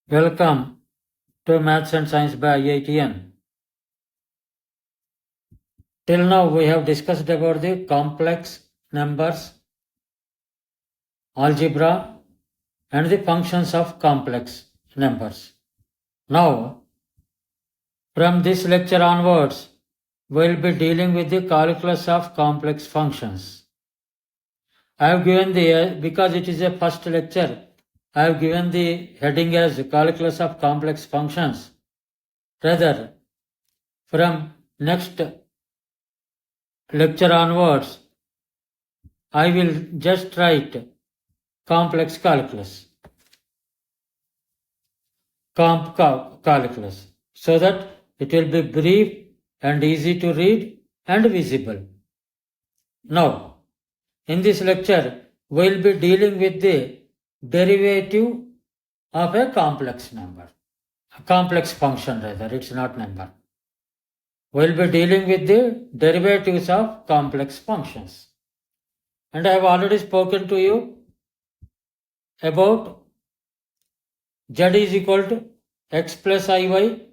Welcome to Maths and Science by IITian. Till now we have discussed about the complex numbers, algebra and the functions of complex numbers. Now from this lecture onwards we will be dealing with the calculus of complex functions. I have given the, because it is a first lecture, I have given the heading as calculus of complex functions. Rather, from next lecture onwards, I will just write complex calculus, calculus, so that it will be brief and easy to read and visible. Now, in this lecture, we will be dealing with the derivative of a complex number, a complex function rather, it's not number. We will be dealing with the derivatives of complex functions. And I have already spoken to you about z is equal to x plus iy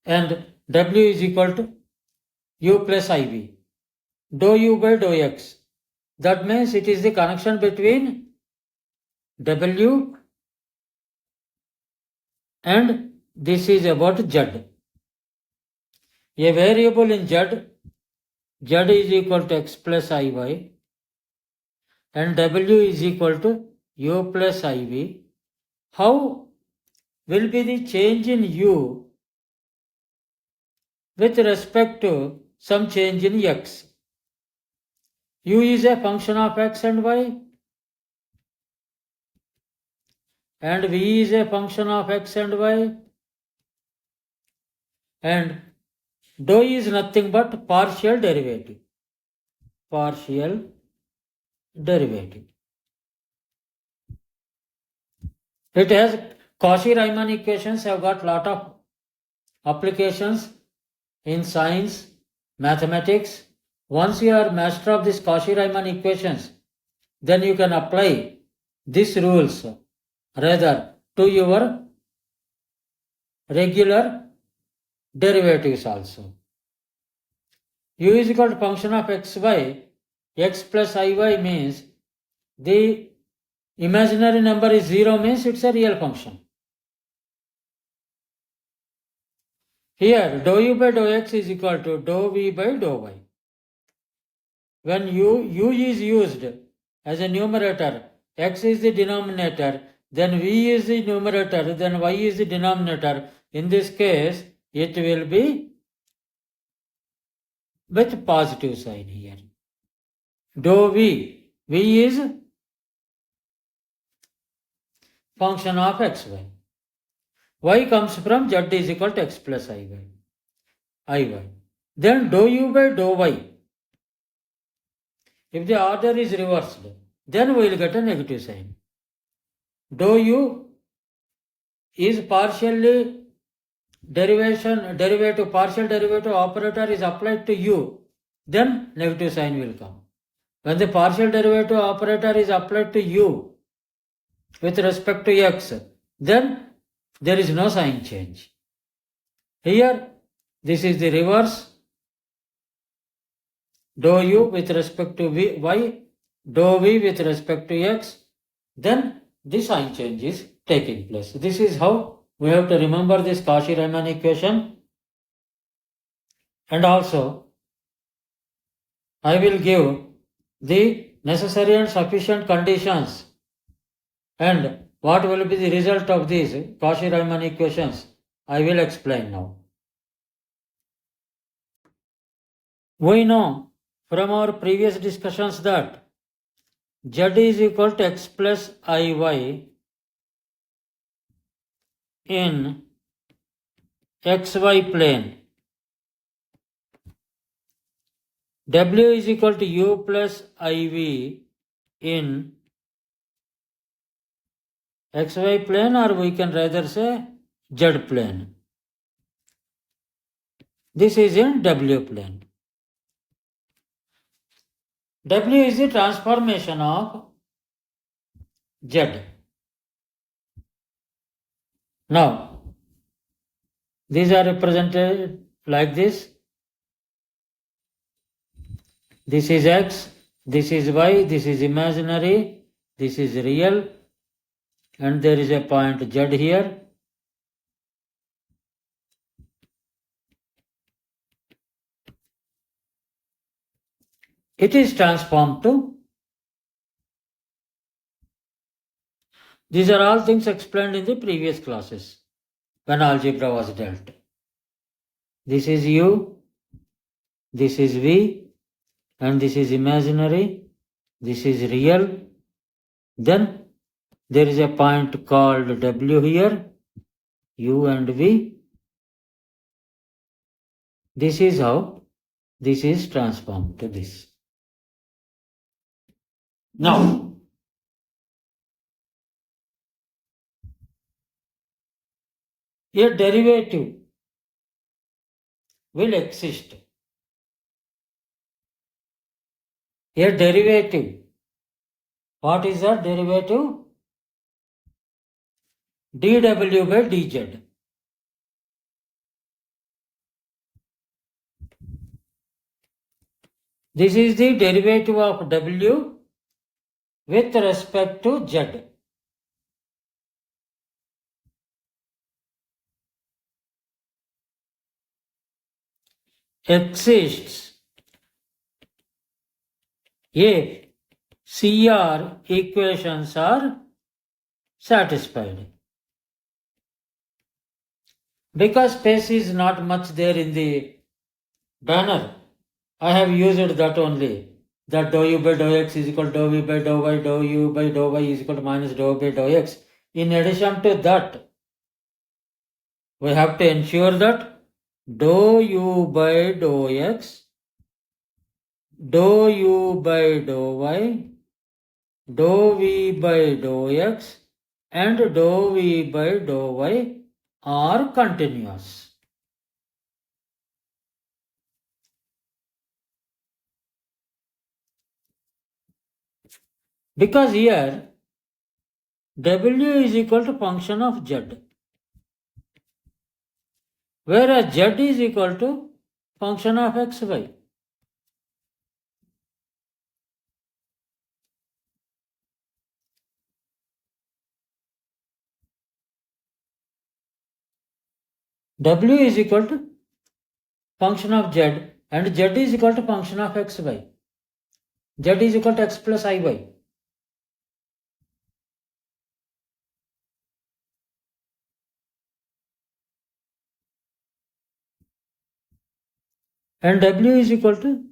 and w is equal to u plus iv. Dou u by dou x. That means it is the connection between w and this is about z. A variable in z is equal to x plus iy and w is equal to u plus iv. How will be the change in u with respect to some change in x? U is a function of x and y and v is a function of x and y, and dou is nothing but partial derivative. It has Cauchy-Riemann equations have got lot of applications in science, mathematics. Once you are master of this Cauchy-Riemann equations, then you can apply these rules rather to your regular derivatives also. U is equal to function of xy, x plus iy means the imaginary number is 0 means it's a real function. Here dou u by dou x is equal to dou v by dou y. When u is used as a numerator, x is the denominator, then v is the numerator, then y is the denominator. In this case, it will be with positive sign here. Dou v is function of xy. Y comes from z is equal to x plus iy. Then dou u by dou y. If the order is reversed, then we will get a negative sign. Dou u is partial derivative operator is applied to u, then negative sign will come. When the partial derivative operator is applied to u with respect to x, then there is no sign change. Here, this is the reverse. Dou u with respect to y, dou v with respect to x, then the sign change is taking place. This is how we have to remember this Cauchy-Riemann equation. And also, I will give the necessary and sufficient conditions and what will be the result of these Cauchy-Riemann equations, I will explain now. We know from our previous discussions that z is equal to x plus iy in xy plane, w is equal to u plus iv in xy plane, or we can rather say z plane. This is in w plane. W is the transformation of z. Now, these are represented like this. This is x, this is y, this is imaginary, this is real, and there is a point z here. It is transformed to. These are all things explained in the previous classes when algebra was dealt. This is u, this is v, and this is imaginary, this is real. Then there is a point called w here, u and v. This is how this is transformed to this. Now, a derivative will exist. A derivative. What is that derivative? dw by dz. This is the derivative of w with respect to z. Exists if CR equations are satisfied. Because space is not much there in the banner, I have used that only. That dou u by dou x is equal to dou v by dou y, dou u by dou y is equal to minus dou by dou x. In addition to that, we have to ensure that dou u by dou x, dou u by dou y, dou v by dou x, and dou v by dou y are continuous. Because here w is equal to function of z, whereas z is equal to function of xy. W is equal to function of z and z is equal to function of xy. Z is equal to x plus iy. And w is equal to,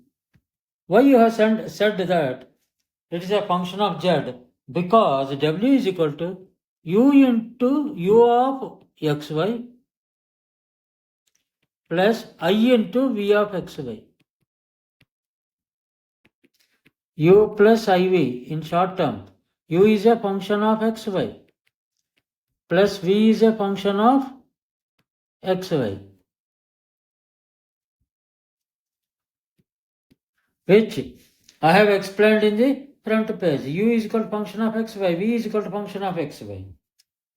why you have said that it is a function of z? Because w is equal to u into u of xy plus I into v of xy. U plus iv in short term. U is a function of xy plus v is a function of xy, which I have explained in the front page. U is equal to function of xy, v is equal to function of xy.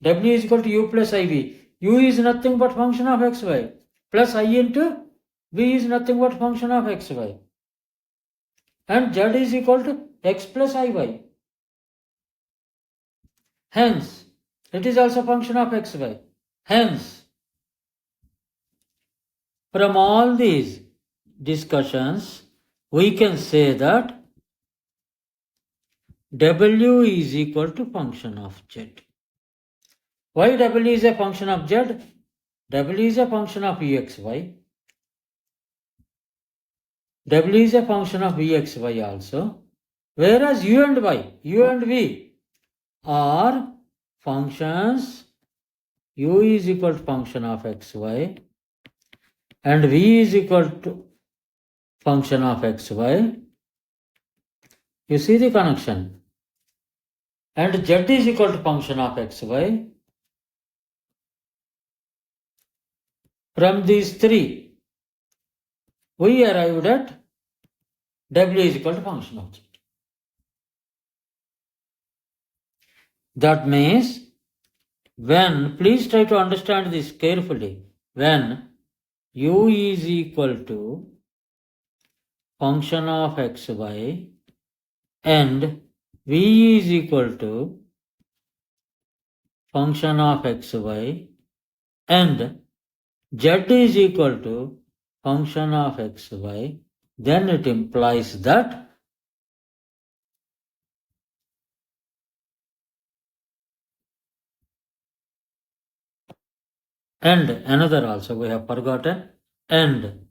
W is equal to u plus iv. U is nothing but function of xy plus I into v is nothing but function of xy. And z is equal to x plus iy. Hence, it is also function of xy. Hence, from all these discussions, we can say that w is equal to function of z. Why w is a function of z? W is a function of vxy. W is a function of vxy also. Whereas u and y, u and v are functions. U is equal to function of xy and v is equal to function of xy. You see the connection. And z is equal to function of xy. From these three, we arrived at w is equal to function of z. That means when, please try to understand this carefully, when u is equal to function of xy and v is equal to function of xy and z is equal to function of xy, then it implies that and another also we have forgotten, and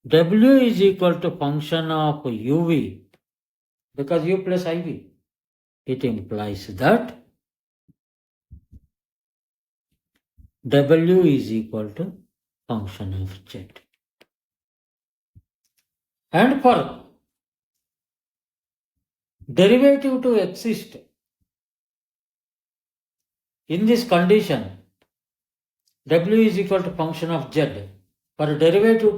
w is equal to function of uv, because u plus iv, it implies that w is equal to function of z. And for derivative to exist in this condition, w is equal to function of z. For derivative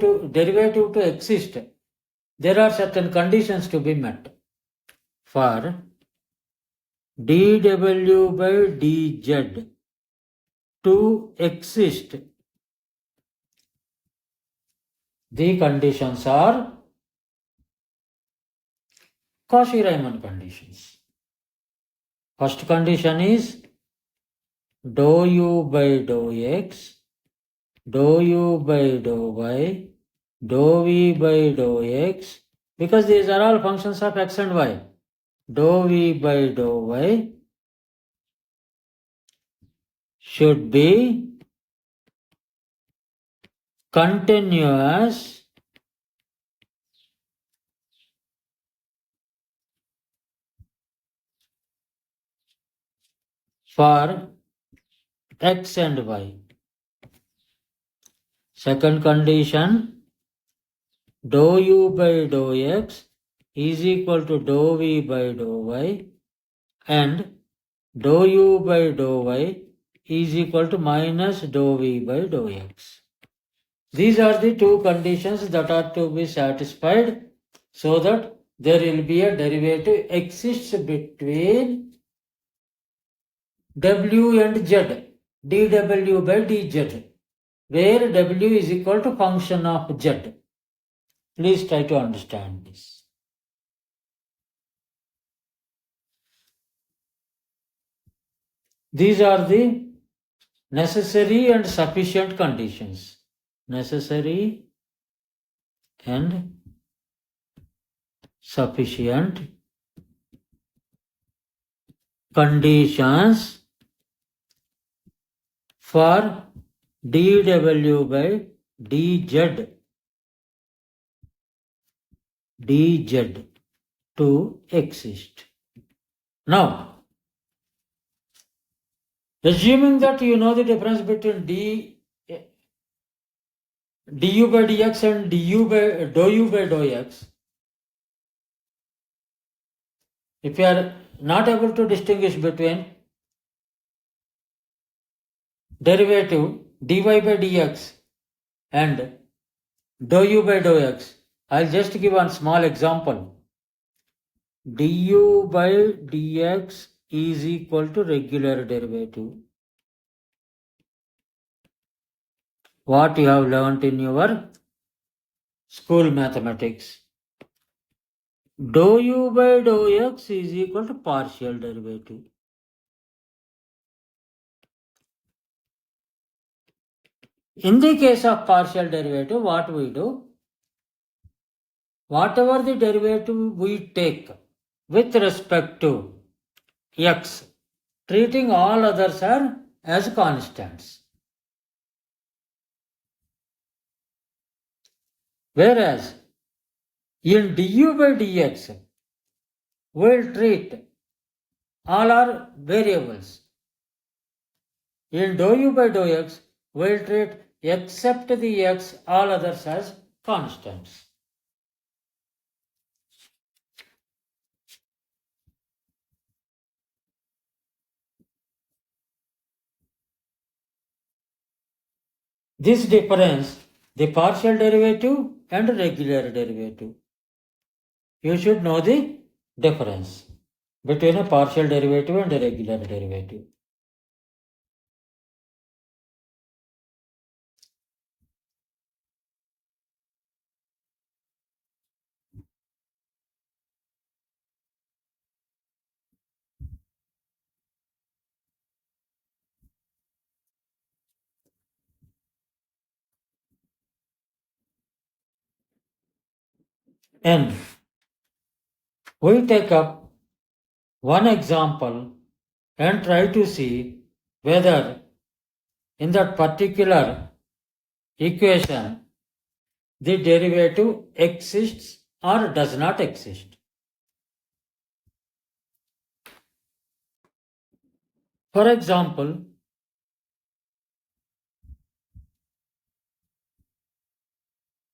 to exist, there are certain conditions to be met. For dw by dz to exist, the conditions are Cauchy-Riemann conditions. First condition is dou u by dou x, dou u by dou y, dou v by dou x, because these are all functions of x and y. Dou v by dou y should be continuous for x and y. Second condition, dou u by dou x is equal to dou v by dou y and dou u by dou y is equal to minus dou v by dou x. These are the two conditions that are to be satisfied so that there will be a derivative exists between w and z, dw by dz, where w is equal to function of z. Please try to understand this. These are the necessary and sufficient conditions. Necessary and sufficient conditions for dw by dz to exist. Now, assuming that you know the difference between du by dx and dou u by dou x, if you are not able to distinguish between derivative dy by dx and dou u by dou x, I'll just give one small example. Du by dx is equal to regular derivative. What you have learnt in your school mathematics. Dou u by dou x is equal to partial derivative. In the case of partial derivative, what we do? Whatever the derivative we take with respect to x, treating all others are as constants. Whereas in du by dx, we'll treat all are variables. In dou u by dou x, we'll treat except the x, all others as constants. This difference, the partial derivative and regular derivative. You should know the difference between a partial derivative and a regular derivative. n. We take up one example and try to see whether in that particular equation the derivative exists or does not exist. For example,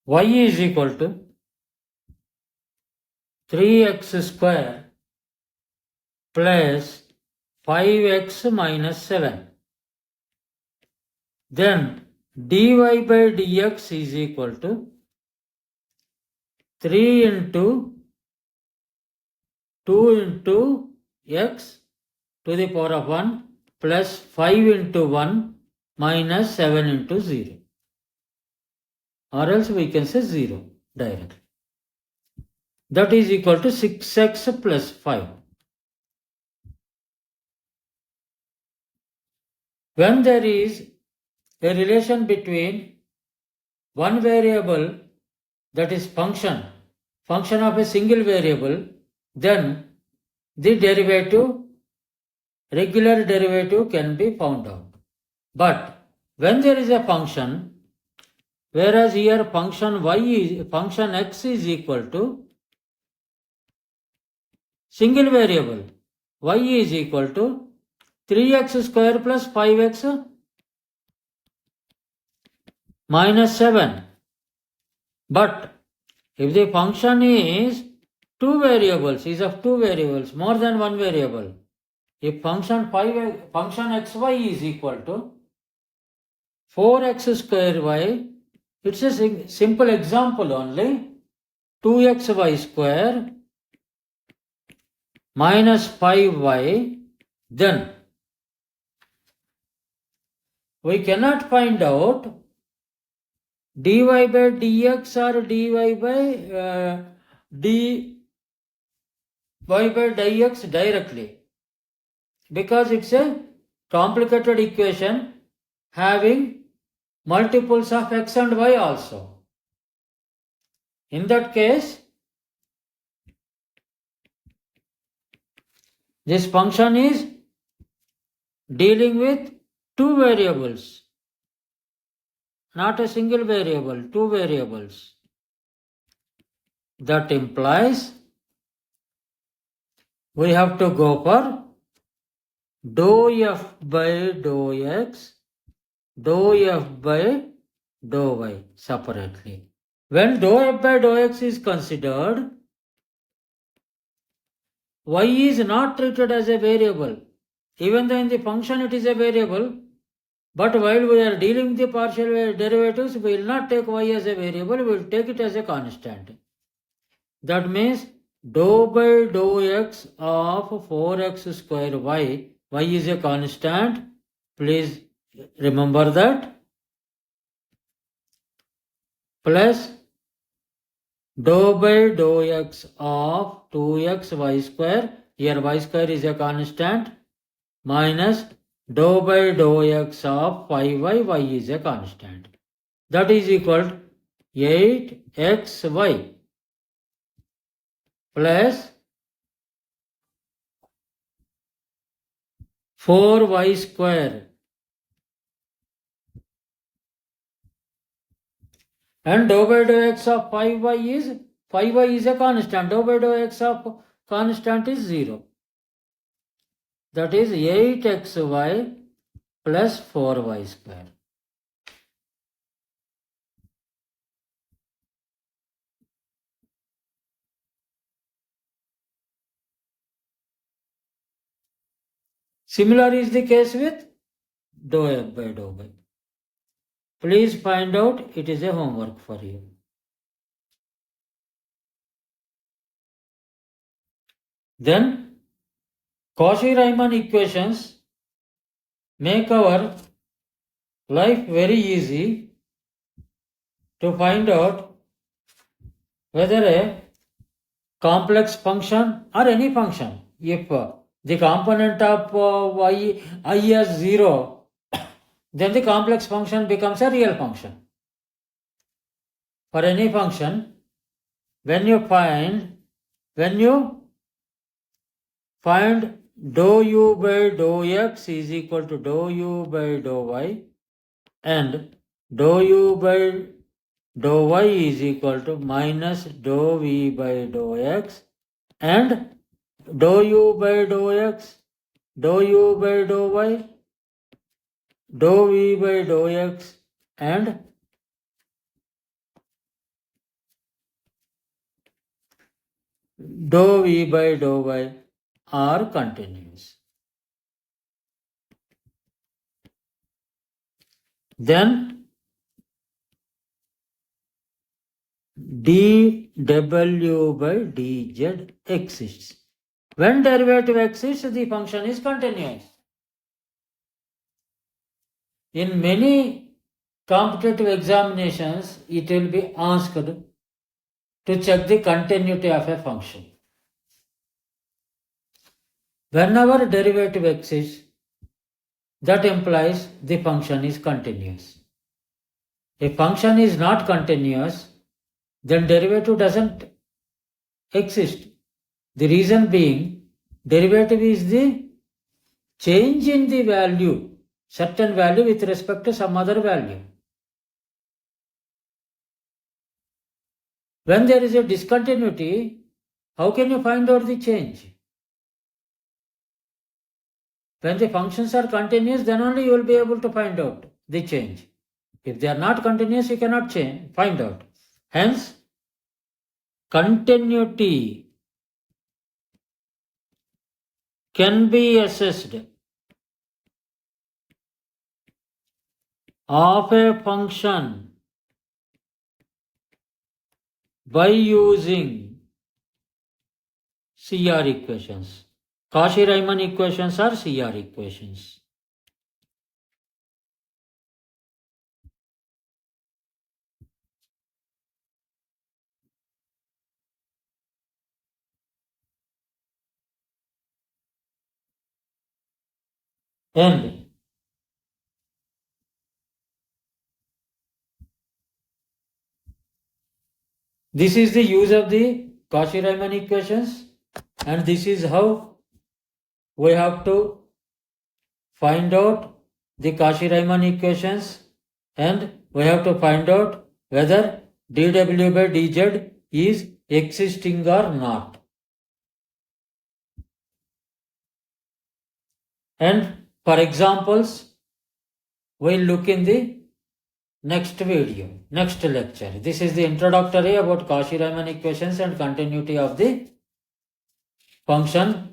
y is equal to 3x square plus 5x minus 7. Then dy by dx is equal to 3 into 2 into x to the power of 1 plus 5 into 1 minus 7 into 0. Or else we can say 0 directly. That is equal to 6x plus 5. When there is a relation between one variable, that is function of a single variable, then the regular derivative can be found out. But when there is a function, whereas here function x is equal to single variable, y is equal to 3x square plus 5x minus 7. But if the function is of two variables, more than one variable, if function xy is equal to 4x square y, it's a simple example only, 2xy square minus 5y, then we cannot find out dy by dx or dy by dx directly, because it's a complicated equation having multiples of x and y also. In that case, this function is dealing with two variables, not a single variable, two variables. That implies we have to go for dou f by dou x, dou f by dou y separately. When dou f by dou x is considered, y is not treated as a variable. Even though in the function it is a variable, but while we are dealing with the partial derivatives, we will not take y as a variable, we will take it as a constant. That means dou by dou x of 4x square y is a constant, please remember that, plus dou by dou x of 2x y square, here y square is a constant, minus dou by dou x of 5y, y is a constant. That is equal to 8xy plus 4y square. And dou by dou x of 5y is a constant. Dou by dou x of constant is 0. That is 8xy plus 4y square. Similar is the case with dou f by dou y. Please find out, it is a homework for you. Then Cauchy-Riemann equations make our life very easy to find out whether a complex function or any function, if the component of I is 0, then the complex function becomes a real function. For any function, when you find dou u by dou x is equal to dou u by dou y, and dou u by dou y is equal to minus dou v by dou x, and dou u by dou x, dou u by dou y, dou v by dou x, and dou v by dou y are continuous. Then dw by dz exists. When derivative exists, the function is continuous. In many competitive examinations, it will be asked to check the continuity of a function. Whenever derivative exists, that implies the function is continuous. If function is not continuous, then derivative doesn't exist. The reason being, derivative is the change in the value, certain value with respect to some other value. When there is a discontinuity, how can you find out the change? When the functions are continuous, then only you will be able to find out the change. If they are not continuous, you cannot find out. Hence, continuity can be assessed of a function by using CR equations. Cauchy-Riemann equations are CR equations. And this is the use of the Cauchy-Riemann equations, and this is how we have to find out the Cauchy-Riemann equations, and we have to find out whether dw by dz is existing or not. And for examples, we'll look in the next video, next lecture. This is the introductory about Cauchy-Riemann equations and continuity of the function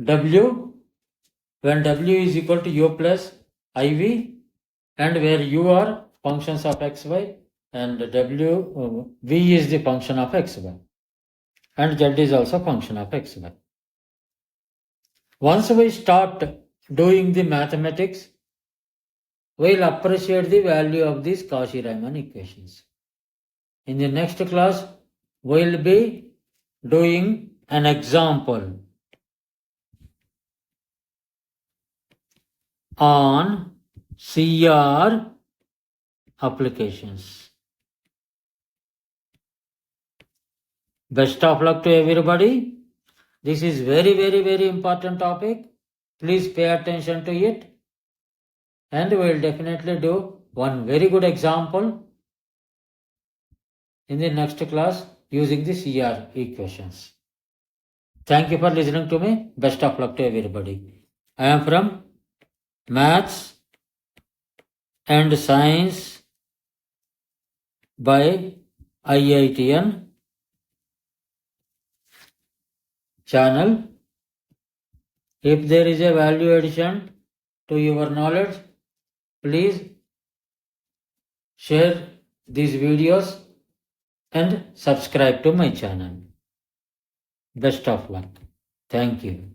w when w is equal to u plus iv, and where u are functions of xy and v is the function of xy and z is also function of xy. Once we start doing the mathematics, we'll appreciate the value of these Cauchy-Riemann equations. In the next class, we'll be doing an example on CR applications. Best of luck to everybody. This is very important topic. Please pay attention to it. And we will definitely do one very good example in the next class using the CR equations. Thank you for listening to me. Best of luck to everybody. I am from Maths and Science by IITian channel. If there is a value addition to your knowledge, please share these videos and subscribe to my channel. Best of luck. Thank you.